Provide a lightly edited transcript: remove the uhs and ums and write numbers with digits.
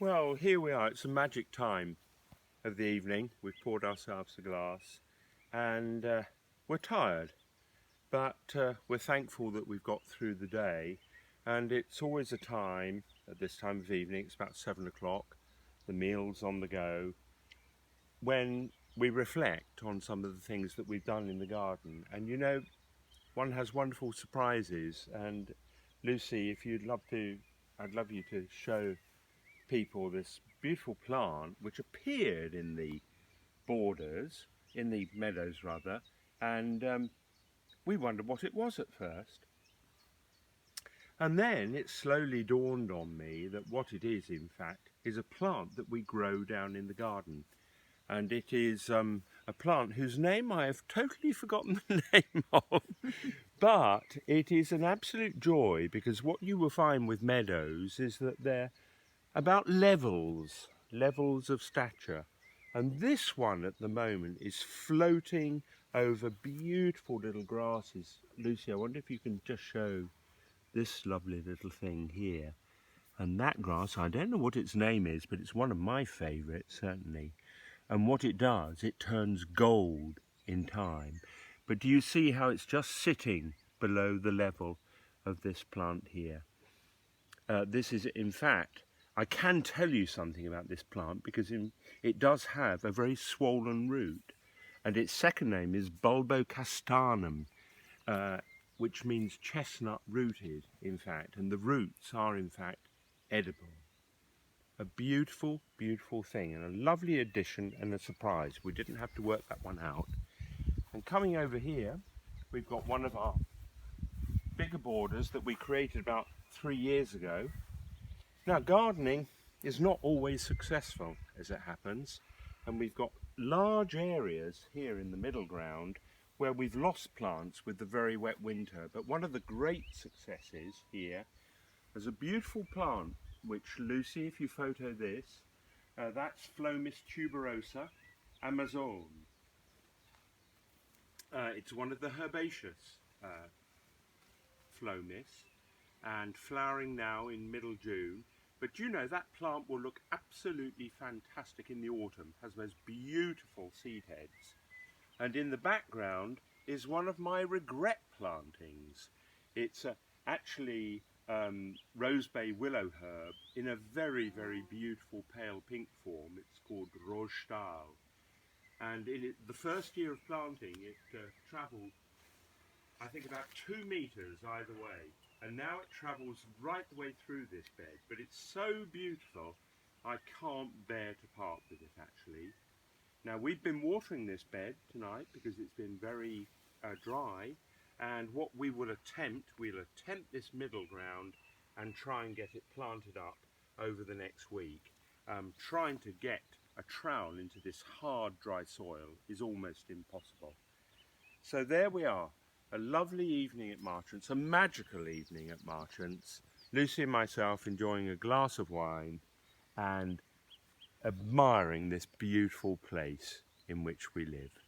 Well, here we are. It's a magic time of the evening. We've poured ourselves a glass and we're tired, but we're thankful that we've got through the day. And it's always a time at this time of evening, it's about 7 o'clock, the meal's on the go, when we reflect on some of the things that we've done in the garden. And you know, one has wonderful surprises. And Lucy, if you'd love to, I'd love you to show people this beautiful plant which appeared in the borders, in the meadows rather, and we wondered what it was at first. And then it slowly dawned on me that what it is, in fact, is a plant that we grow down in the garden. And it is a plant whose name I have totally forgotten the name of. But it is an absolute joy, because what you will find with meadows is that they're about levels of stature. And this one at the moment is floating over beautiful little grasses. Lucy, I wonder if you can just show this lovely little thing here. And that grass, I don't know what its name is, but it's one of my favourites, certainly. And what it does, it turns gold in time. But do you see how it's just sitting below the level of this plant here? This is, in fact, I can tell you something about this plant because it does have a very swollen root, and its second name is bulbocastanum, which means chestnut rooted, in fact, and the roots are in fact edible. A beautiful, beautiful thing, and a lovely addition and a surprise. We didn't have to work that one out. And coming over here, we've got one of our bigger borders that we created about 3 years ago. Now, gardening is not always successful, as it happens, and we've got large areas here in the middle ground where we've lost plants with the very wet winter. But one of the great successes here is a beautiful plant which, Lucy, if you photo this, that's Phlomis tuberosa Amazon. It's one of the herbaceous Phlomis, and flowering now in middle June. But you know, that plant will look absolutely fantastic in the autumn, has those beautiful seed heads. And in the background is one of my regret plantings. It's actually rosebay willow herb in a very, very beautiful pale pink form. It's called Rojstal. And in the first year of planting, it travelled, I think, about 2 meters either way. And now it travels right the way through this bed, but it's so beautiful I can't bear to part with it, actually. Now, we've been watering this bed tonight because it's been very dry, and what we'll attempt this middle ground and try and get it planted up over the next week. Trying to get a trowel into this hard, dry soil is almost impossible. So there we are. A lovely evening at Marchants, a magical evening at Marchants. Lucy and myself enjoying a glass of wine and admiring this beautiful place in which we live.